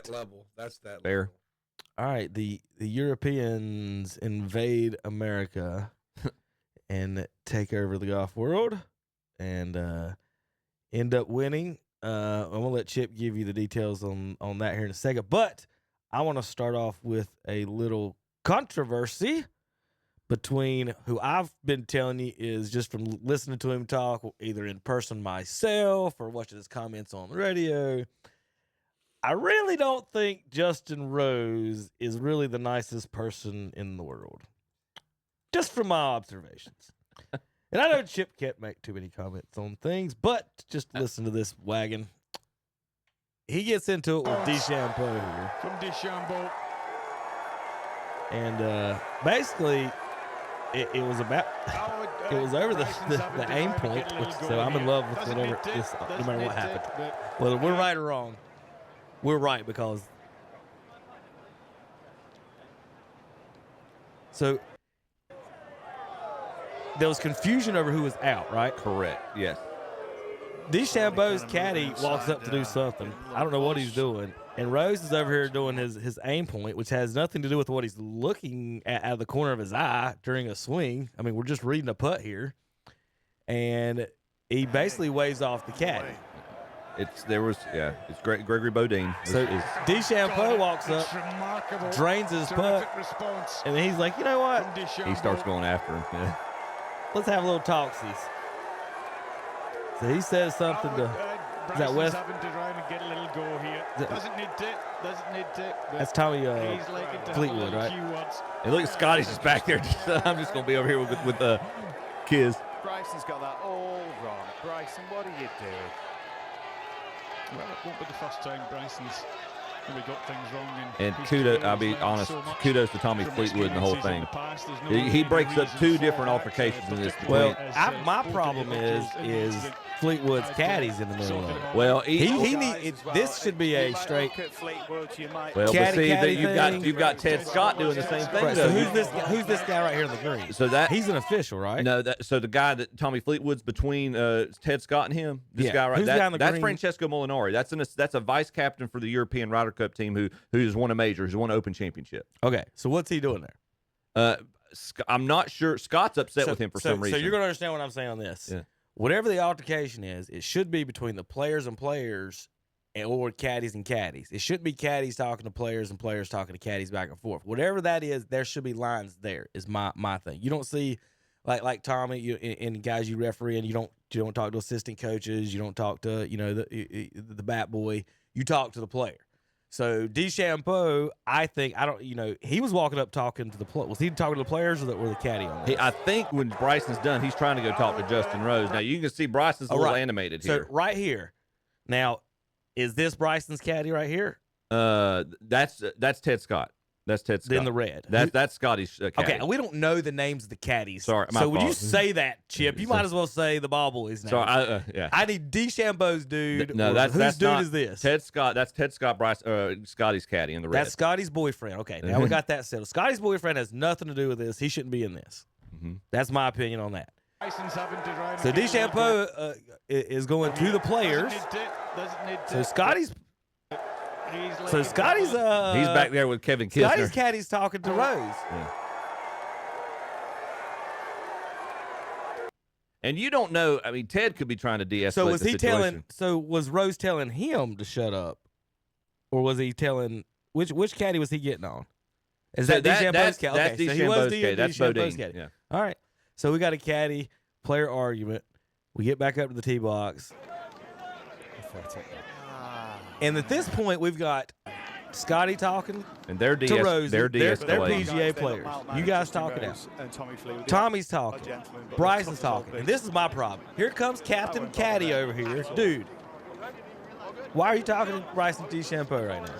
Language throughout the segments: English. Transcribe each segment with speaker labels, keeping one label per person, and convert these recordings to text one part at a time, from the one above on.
Speaker 1: that level. That's that
Speaker 2: Fair.
Speaker 1: level.
Speaker 3: All right, the Europeans invade America and take over the golf world and end up winning. I'm gonna let Chip give you the details on that here in a second, but I want to start off with a little controversy between who I've been telling you is just from listening to him talk, either in person myself or watching his comments on the radio. I really don't think Justin Rose is really the nicest person in the world. Just from my observations. And I know Chip can't make too many comments on things, but just listen to this wagon. He gets into it with DeChambeau here.
Speaker 4: From DeChambeau.
Speaker 3: And basically, it was about, it was over the aim point, so I'm in love with whatever this, no matter what happened. Whether we're right or wrong, we're right because. So there was confusion over who was out, right?
Speaker 2: Correct. Yes.
Speaker 3: DeChambeau's caddy walks up to do something. I don't know what he's doing. And Rose is over here doing his aim point, which has nothing to do with what he's looking at out of the corner of his eye during a swing. I mean, we're just reading a putt here. And he basically waves off the caddy.
Speaker 2: It's Gregory Bodine.
Speaker 3: So DeChambeau walks up, drains his putt, and then he's like, you know what?
Speaker 2: He starts going after him. Yeah.
Speaker 3: Let's have a little talksies. So he says something to, is that West?
Speaker 4: Doesn't need to.
Speaker 3: That's Tommy Fleetwood, right?
Speaker 2: And look at Scotty's just back there. I'm just going to be over here with Kiz.
Speaker 5: Bryson's got that all wrong. Bryson, what are you doing?
Speaker 4: Well, it won't be the first time Bryson's really got things wrong.
Speaker 2: And kudos, I'll be honest, kudos to Tommy Fleetwood and the whole thing. He breaks up two different altercations in this.
Speaker 3: Well, my problem is Fleetwood's caddies in the middle of it.
Speaker 2: Well,
Speaker 3: this should be a straight.
Speaker 2: Well,
Speaker 3: caddy
Speaker 2: you've got Ted Scott doing the same thing.
Speaker 3: Right, so who's this guy right here in the green?
Speaker 2: So that
Speaker 3: he's an official, right?
Speaker 2: No, so the guy that Tommy Fleetwood's between Ted Scott and him. This guy right there. That's Francesco Molinari. That's a vice captain for the European Ryder Cup team who's won a major, who's won an Open Championship.
Speaker 3: Okay, so what's he doing there?
Speaker 2: I'm not sure. Scott's upset with him for some reason.
Speaker 3: So you're going to understand what I'm saying on this.
Speaker 2: Yeah.
Speaker 3: Whatever the altercation is, it should be between the players and players or caddies and caddies. It shouldn't be caddies talking to players and players talking to caddies back and forth. Whatever that is, there should be lines there is my thing. You don't see like Tommy and guys you referee and you don't talk to assistant coaches, you don't talk to the bat boy, you talk to the player. So DeChambeau, he was walking up talking to the players. Was he talking to the players or the caddy on that?
Speaker 2: I think when Bryson's done, he's trying to go talk to Justin Rose. Now you can see Bryson's a little animated here.
Speaker 3: So right here, now, is this Bryson's caddy right here?
Speaker 2: That's Ted Scott. That's Ted Scott.
Speaker 3: In the red.
Speaker 2: That's Scotty's caddy.
Speaker 3: Okay, we don't know the names of the caddies.
Speaker 2: Sorry, my
Speaker 3: so when
Speaker 2: fault.
Speaker 3: you say that, Chip, you might as well say the ball boy's name.
Speaker 2: Sorry, yeah.
Speaker 3: I need DeChambeau's dude.
Speaker 2: No, that's
Speaker 3: dude
Speaker 2: not,
Speaker 3: is this?
Speaker 2: Ted Scott. That's Ted Scott. Scotty's caddy in the red.
Speaker 3: That's Scotty's boyfriend. Okay, now we got that settled. Scotty's boyfriend has nothing to do with this. He shouldn't be in this. Mm-hmm. That's my opinion on that. So DeChambeau is going to the players. So Scotty's
Speaker 2: he's back there with Kevin Kisner.
Speaker 3: Scotty's caddy's talking to Rose.
Speaker 2: Yeah. And you don't know. I mean, Ted could be trying to de-escalate
Speaker 3: So was
Speaker 2: the
Speaker 3: he
Speaker 2: situation.
Speaker 3: was Rose telling him to shut up, or was he telling which caddy was he getting on? Is that DeChambeau's caddy?
Speaker 2: That's
Speaker 3: Okay, so he was
Speaker 2: caddy. That's
Speaker 3: DeChambeau's
Speaker 2: Bodine.
Speaker 3: caddy.
Speaker 2: Yeah.
Speaker 3: All right. So we got a caddy player argument. We get back up to the tee box. And at this point, we've got Scotty talking
Speaker 2: and they're
Speaker 3: to Rose. They're
Speaker 2: de-escalating.
Speaker 3: PGA players. You guys talk it out. Tommy's talking. Bryson's talking. And this is my problem. Here comes Captain Caddy over here. Dude, why are you talking to Bryson DeChambeau right now?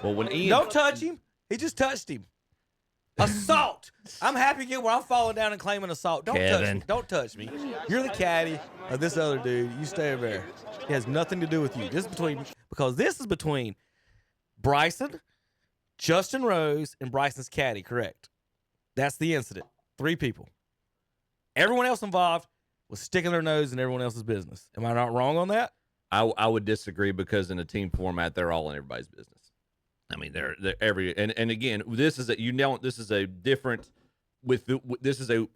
Speaker 2: Well, when Ian...
Speaker 3: Don't touch him. He just touched him. Assault. I'm happy again where I'm falling down and claiming assault. Don't touch me. Don't touch me. You're the caddy of this other dude. You stay over there. It has nothing to do with you. This is between Bryson, Justin Rose, and Bryson's caddy, correct? That's the incident. 3 people. Everyone else involved was sticking their nose in everyone else's business. Am I not wrong on that?
Speaker 2: I would disagree because in a team format, they're all in everybody's business. I mean, they're every and again, this is a different this is a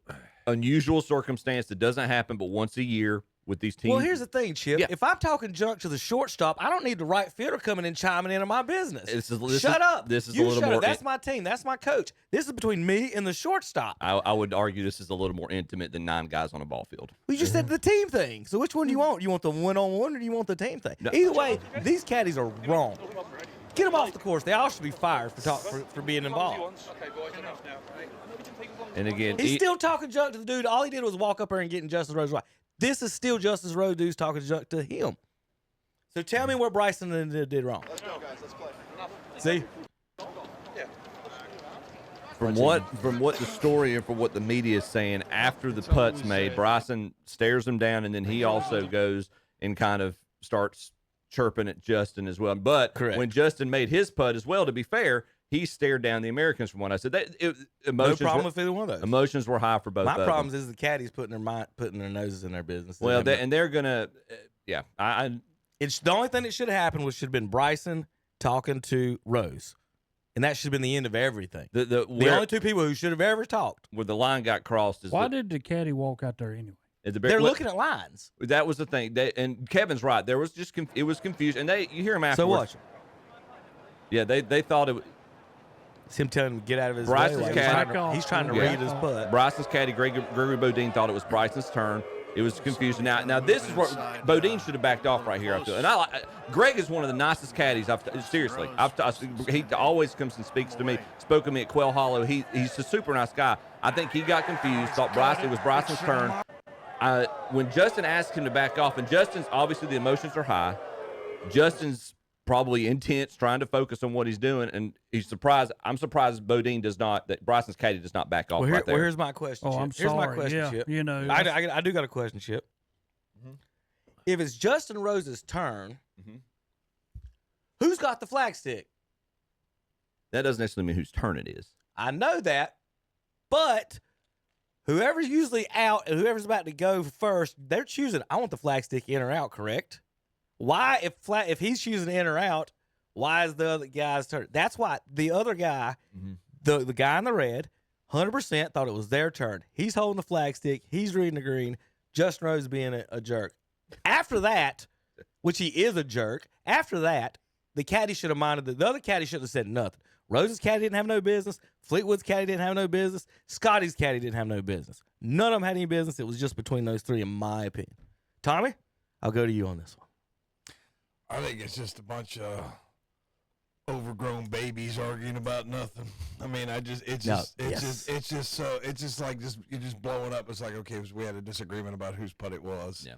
Speaker 2: unusual circumstance that doesn't happen but once a year with these teams.
Speaker 3: Well, here's the thing, Chip.
Speaker 2: Yeah.
Speaker 3: If I'm talking junk to the shortstop, I don't need the right fielder coming in chiming into my business.
Speaker 2: Shut
Speaker 3: up.
Speaker 2: This is
Speaker 3: you
Speaker 2: a little
Speaker 3: shut
Speaker 2: more.
Speaker 3: Up. That's my team. That's my coach. This is between me and the shortstop.
Speaker 2: I would argue this is a little more intimate than 9 guys on a ball field.
Speaker 3: We just said the team thing. So which one do you want? You want the one-on-one or do you want the team thing? No. Either way, these caddies are wrong. Get them off the course. They all should be fired for being involved.
Speaker 2: And again,
Speaker 3: he's still talking junk to the dude. All he did was walk up there and get in Justice Rose right. This is still Justice Rose dudes talking junk to him. So tell me what Bryson did wrong.
Speaker 1: Let's go, guys. Let's play.
Speaker 3: See?
Speaker 2: From what the story and from what the media is saying, after the putt's made, Bryson stares him down, and then he also goes and kind of starts chirping at Justin as well. But when Justin made his putt as well, to be fair, he stared down the Americans from what I said.
Speaker 3: No problem with either one of those.
Speaker 2: Emotions were high for both of them.
Speaker 3: My problem is the caddies putting their noses in their business.
Speaker 2: Well, they're going to
Speaker 3: it's the only thing that should have happened should have been Bryson talking to Rose. And that should have been the end of everything. The only two people who should have ever talked.
Speaker 2: Where the line got crossed.
Speaker 6: Why did the caddy walk out there anyway?
Speaker 3: They're looking at lines.
Speaker 2: That was the thing. And Kevin's right. There was just it was confused. And you hear him afterwards.
Speaker 3: So what?
Speaker 2: Yeah, they thought it was.
Speaker 3: It's him telling him to get out of his
Speaker 2: Bryce's
Speaker 3: way.
Speaker 2: caddy.
Speaker 3: He's trying to read his putt.
Speaker 2: Bryson's caddy, Gregory Bodine, thought it was Bryson's turn. It was confusing. Now this is where Bodine should have backed off right here, I feel. And Greg is one of the nicest caddies. Seriously. He always comes and speaks to me. Spoke to me at Quail Hollow. He's a super nice guy. I think he got confused, thought it was Bryson's turn. When Justin asked him to back off, and Justin's, obviously the emotions are high. Justin's probably intense, trying to focus on what he's doing, and he's surprised. I'm surprised Bodine that Bryson's caddy does not back off right there.
Speaker 3: Well, here's my question, Chip.
Speaker 6: I'm sorry.
Speaker 3: Here's my question, Chip.
Speaker 6: You know,
Speaker 3: I do got a question, Chip. Mm-hmm. If it's Justin Rose's turn, who's got the flag stick?
Speaker 2: That doesn't necessarily mean whose turn it is.
Speaker 3: I know that, but whoever's usually out and whoever's about to go first, they're choosing, I want the flag stick in or out, correct? Why, if he's choosing in or out, why is the other guy's turn? That's why the other guy, the guy in the red, 100% thought it was their turn. He's holding the flag stick. He's reading the green. Justin Rose being a jerk. After that, which he is a jerk, after that, the caddy should have minded. The other caddy should have said nothing. Rose's caddy didn't have no business. Fleetwood's caddy didn't have no business. Scotty's caddy didn't have no business. None of them had any business. It was just between those three, in my opinion. Tommy, I'll go to you on this one.
Speaker 7: I think it's just a bunch of overgrown babies arguing about nothing. I mean, it's just you're just blowing up. It's like, okay, we had a disagreement about whose putt it was.
Speaker 2: Yeah.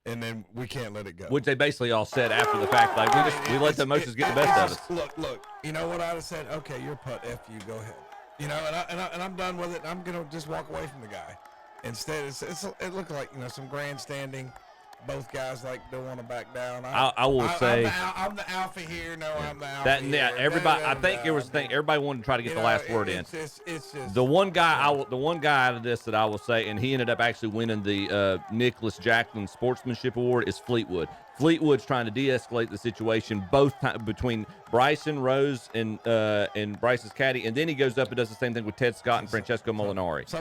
Speaker 7: And then we can't let it go.
Speaker 2: Which they basically all said after the fact. Like, we let the emotions get the best of us.
Speaker 7: Look. You know what I'd have said? Okay, your putt, F you, go ahead. You know, and I'm done with it. I'm going to just walk away from the guy. Instead, it looked like, some grandstanding. Both guys don't want to back down.
Speaker 2: I will say
Speaker 7: I'm the alpha here. No, I'm the alpha here.
Speaker 2: Everybody. I think it was the thing. Everybody wanted to try to get the last word in.
Speaker 7: It's just
Speaker 2: the one guy out of this that I will say, and he ended up actually winning the Nicholas Jacklin Sportsmanship Award, is Fleetwood. Fleetwood's trying to de-escalate the situation between Bryson, Rose, and Bryce's caddy, and then he goes up and does the same thing with Ted Scott and Francesco Molinari.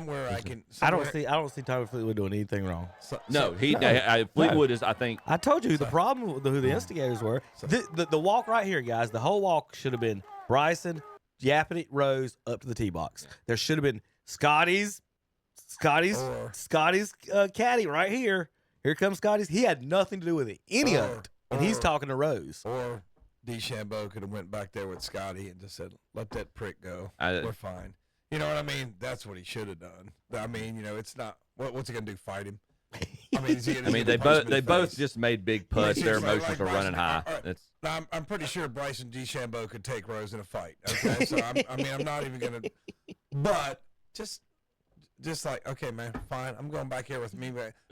Speaker 3: I don't see Tommy Fleetwood doing anything wrong.
Speaker 2: Fleetwood is, I think.
Speaker 3: I told you the problem with who the instigators were. The walk right here, guys. The whole walk should have been Bryson, Yapity, Rose up to the tee box. There should have been Scotty's caddy right here. Here comes Scotty's. He had nothing to do with it, any of it, and he's talking to Rose.
Speaker 7: Or DeChambeau could have went back there with Scotty and just said, "Let that prick go. We're fine." You know what I mean? That's what he should have done. I mean, it's not. What's he gonna do? Fight him? I mean,
Speaker 2: they both just made big putts. Their emotions are running high.
Speaker 7: Right. I'm pretty sure Bryson DeChambeau could take Rose in a fight. Okay, so I'm not even gonna. But just like, okay, man, fine. I'm going back here with me.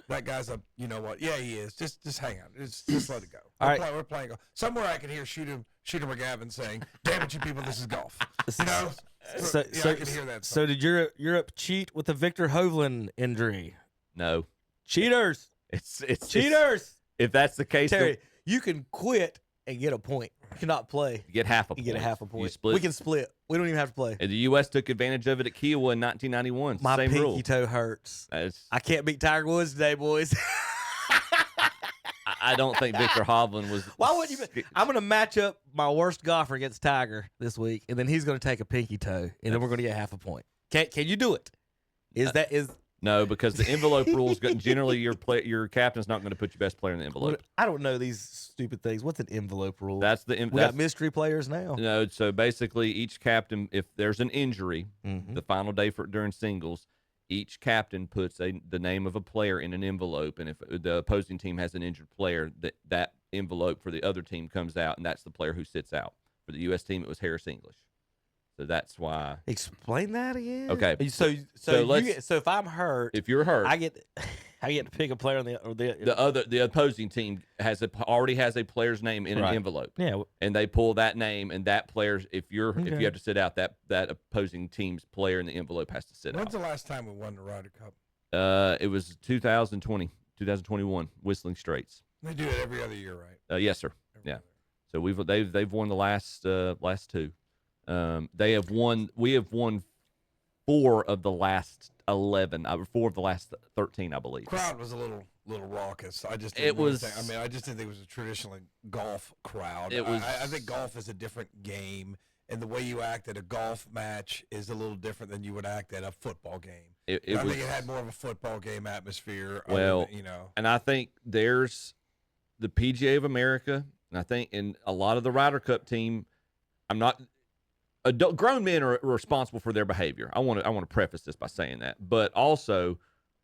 Speaker 7: That guy's a, you know what? Yeah, he is. Just hang on. Just let it go. We're playing golf. Somewhere I can hear Shooter McGavin saying, "Damn it, you people, this is golf." You know. I can hear that.
Speaker 3: So did Europe cheat with the Victor Hovland injury?
Speaker 2: No.
Speaker 3: Cheaters.
Speaker 2: It's
Speaker 3: cheaters.
Speaker 2: If that's the case,
Speaker 3: Terry, you can quit and get a point. You cannot play.
Speaker 2: You get half a
Speaker 3: You
Speaker 2: point.
Speaker 3: get a half a point.
Speaker 2: You split.
Speaker 3: We can split. We don't even have to play.
Speaker 2: And the U.S. took advantage of it at Kiowa in 1991.
Speaker 3: My
Speaker 2: Same
Speaker 3: pinky
Speaker 2: rule.
Speaker 3: toe hurts.
Speaker 2: That's-
Speaker 3: I can't beat Tiger Woods today, boys.
Speaker 2: I don't think Victor Hovland was.
Speaker 3: Why wouldn't you? I'm going to match up my worst golfer against Tiger this week, and then he's going to take a pinky toe, and then we're going to get half a point. Can you do it? Is
Speaker 2: No, because the envelope rules generally your captain's not going to put your best player in the envelope.
Speaker 3: I don't know these stupid things. What's an envelope rule?
Speaker 2: That's the
Speaker 3: we got mystery players now.
Speaker 2: No, so basically each captain, if there's an injury,
Speaker 3: Mhm.
Speaker 2: the final day during singles, each captain puts the name of a player in an envelope, and if the opposing team has an injured player, that envelope for the other team comes out, and that's the player who sits out. For the U.S. team, it was Harris English. So that's why.
Speaker 3: Explain that again.
Speaker 2: Okay.
Speaker 3: So if I'm hurt,
Speaker 2: If you're hurt,
Speaker 3: I get to pick a player on
Speaker 2: the opposing team already has a player's name in an
Speaker 3: Right.
Speaker 2: envelope.
Speaker 3: Yeah.
Speaker 2: And they pull that name, and that player's if you
Speaker 3: Okay.
Speaker 2: have to sit out, that opposing team's player in the envelope has to sit
Speaker 7: When's
Speaker 2: out.
Speaker 7: the last time we won the Ryder Cup?
Speaker 2: It was 2021, Whistling Straits.
Speaker 7: They do it every other year, right?
Speaker 2: Yes, sir.
Speaker 7: Every
Speaker 2: Yeah.
Speaker 7: other
Speaker 2: So they've won the last two. They have won. We have won 4 of the last 11. 4 of the last 13, I believe.
Speaker 7: crowd was a little raucous. I just
Speaker 2: It
Speaker 7: didn't really
Speaker 2: was-
Speaker 7: think- I mean, I just didn't think it was a traditional golf crowd.
Speaker 2: It was-
Speaker 7: I think golf is a different game, and the way you act at a golf match is a little different than you would act at a football game.
Speaker 2: It
Speaker 7: I
Speaker 2: was,
Speaker 7: think it had more of a football game atmosphere.
Speaker 2: Well,
Speaker 7: you know,
Speaker 2: and I think there's the PGA of America, and I think in a lot of the Ryder Cup team, I'm not. Grown men are responsible for their behavior. I want to preface this by saying that, but also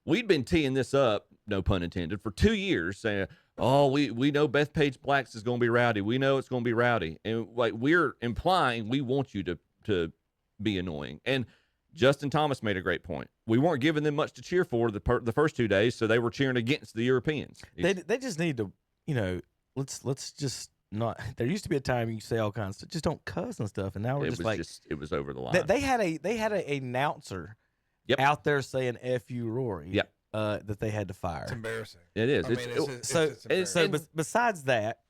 Speaker 2: we'd been teeing this up, no pun intended, for 2 years, saying, "Oh, we know Bethpage Blacks is going to be rowdy. We know it's going to be rowdy," and like we're implying we want you to be annoying. And Justin Thomas made a great point. We weren't giving them much to cheer for the first 2 days, so they were cheering against the Europeans.
Speaker 3: They just need to, let's just not. There used to be a time you could say all kinds of stuff, just don't cuss and stuff, and now we're
Speaker 2: It was over the line.
Speaker 3: they had an announcer
Speaker 2: Yep.
Speaker 3: out there saying "F you, Rory."
Speaker 2: Yep.
Speaker 3: That they had to fire.
Speaker 7: it's embarrassing.
Speaker 2: It is.
Speaker 7: I mean,
Speaker 2: It's-
Speaker 7: it's embarrassing.
Speaker 3: Besides that,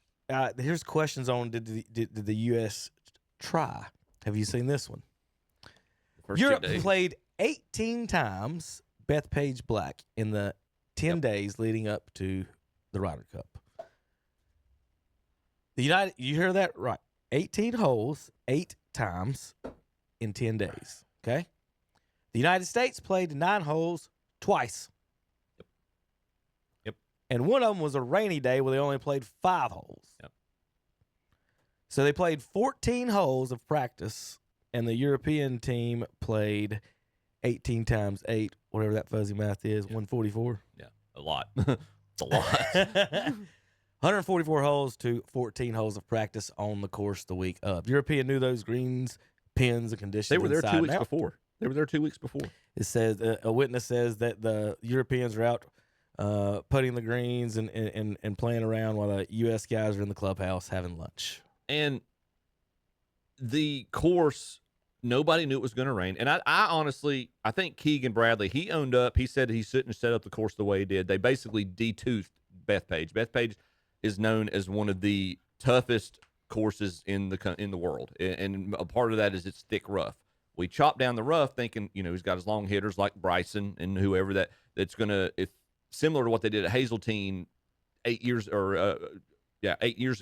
Speaker 3: here's questions on did the U.S. try? Have you seen this one?
Speaker 2: first 2
Speaker 3: Europe
Speaker 2: days.
Speaker 3: played 18 times Bethpage Black in the 10 days leading up to the Ryder Cup. You hear that right? 18 holes, 8 times in 10 days. Okay. The United States played 9 holes twice.
Speaker 2: Yep.
Speaker 3: And one of them was a rainy day where they only played 5 holes.
Speaker 2: Yep.
Speaker 3: So they played 14 holes of practice, and the European team played 18 times 8, whatever that fuzzy math is, 144.
Speaker 2: Yeah, a lot. It's a lot.
Speaker 3: 144 holes to 14 holes of practice on the course the week of. European knew those greens, pins, and conditions.
Speaker 2: They were there
Speaker 3: inside
Speaker 2: 2
Speaker 3: and
Speaker 2: weeks
Speaker 3: out.
Speaker 2: before. They were there 2 weeks before.
Speaker 3: It says a witness says that the Europeans are out putting the greens and playing around while the U.S. guys are in the clubhouse having lunch.
Speaker 2: And the course, nobody knew it was going to rain. And I honestly, I think Keegan Bradley, he owned up. He said he shouldn't have set up the course the way he did. They basically de-toothed Bethpage. Bethpage is known as one of the toughest courses in the world, and a part of that is it's thick rough. We chopped down the rough, thinking he's got his long hitters like Bryson and whoever that's gonna, if similar to what they did at Hazeltine 8 years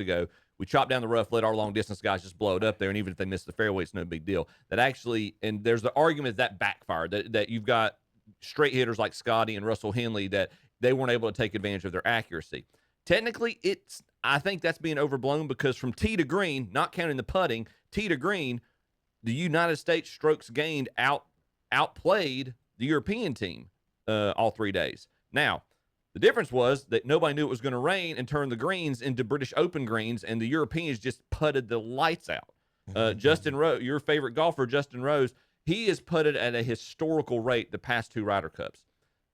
Speaker 2: ago. We chopped down the rough, let our long distance guys just blow it up there, and even if they miss the fairway, it's no big deal. That actually, and there's the argument that backfired, that you've got straight hitters like Scotty and Russell Henley that they weren't able to take advantage of their accuracy. Technically, I think that's being overblown because from tee to green, not counting the putting, tee to green, the United States strokes gained outplayed the European team all 3 days. Now, the difference was that nobody knew it was going to rain and turn the greens into British Open greens, and the Europeans just putted the lights out. Justin Rose, your favorite golfer, Justin Rose, he has putted at a historical rate the past 2 Ryder Cups.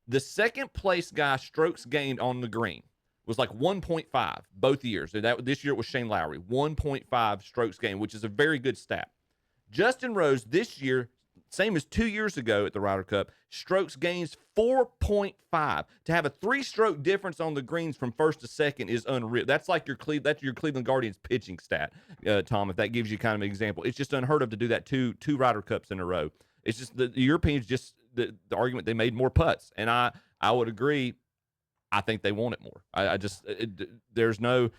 Speaker 2: The second place guy strokes gained on the green was like 1.5 both years. And this year it was Shane Lowry, 1.5 strokes gained, which is a very good stat. Justin Rose this year, same as 2 years ago at the Ryder Cup. Strokes gains 4.5. To have a 3-stroke difference on the greens from first to second is unreal. That's like your Cleveland Guardians pitching stat, Tom. If that gives you kind of an example, it's just unheard of to do that two Ryder Cups in a row. It's just the Europeans just the argument they made more putts, and I would agree. I think they want it more. There's no.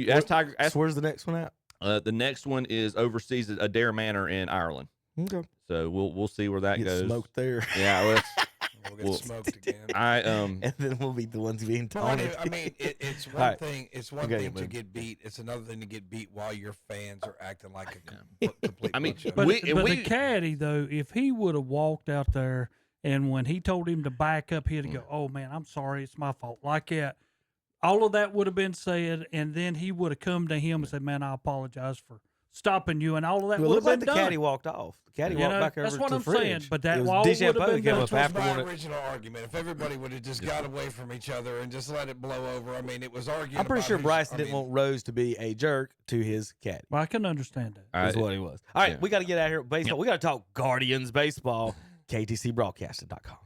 Speaker 2: Ask Tiger.
Speaker 3: So where's the next one at?
Speaker 2: The next one is overseas at Adair Manor in Ireland.
Speaker 3: Okay.
Speaker 2: So we'll see where that
Speaker 3: Get
Speaker 2: goes.
Speaker 3: smoked there.
Speaker 2: Yeah, well,
Speaker 7: We'll get smoked again.
Speaker 3: And then we'll be the ones being taunted.
Speaker 7: I mean, it's one
Speaker 3: Right.
Speaker 7: thing. It's one
Speaker 3: Okay,
Speaker 7: thing to
Speaker 3: move.
Speaker 7: get beat. It's another thing to get beat while your fans are acting like a complete.
Speaker 2: I mean,
Speaker 7: bunch of-
Speaker 6: But,
Speaker 2: We-
Speaker 6: but
Speaker 2: we-
Speaker 6: the caddy, though, if he would have walked out there and when he told him to back up, he'd go, "Oh, man, I'm sorry. It's my fault." Like that. All of that would have been said, and then he would have come to him and said, "Man, I apologize for stopping you," and all of that
Speaker 3: Well, it
Speaker 6: would
Speaker 3: looked
Speaker 6: have
Speaker 3: like
Speaker 6: been
Speaker 3: the
Speaker 6: done.
Speaker 3: caddy walked off. The caddy
Speaker 6: You
Speaker 3: walked
Speaker 6: know,
Speaker 3: back over
Speaker 6: that's
Speaker 3: to
Speaker 6: what
Speaker 3: the
Speaker 6: I'm
Speaker 3: fridge.
Speaker 6: saying, but that
Speaker 3: It was
Speaker 6: wall
Speaker 3: DeChambeau
Speaker 6: would have been
Speaker 3: came
Speaker 6: done.
Speaker 3: up
Speaker 7: That was
Speaker 3: after
Speaker 7: my
Speaker 3: one.
Speaker 7: original argument. If everybody would have just got away from each other and just let it blow over, I mean, it was arguing.
Speaker 3: I'm pretty
Speaker 7: about
Speaker 3: sure
Speaker 7: who's-
Speaker 3: Bryson
Speaker 7: I
Speaker 3: didn't
Speaker 7: mean,
Speaker 3: want Rose to be a jerk to his caddy.
Speaker 6: Well, I can understand that.
Speaker 2: All
Speaker 3: Is
Speaker 2: right,
Speaker 3: what he was. All right,
Speaker 2: yeah.
Speaker 3: we got to get out of here. Baseball. We got to talk Guardians baseball. KTCBroadcasting.com.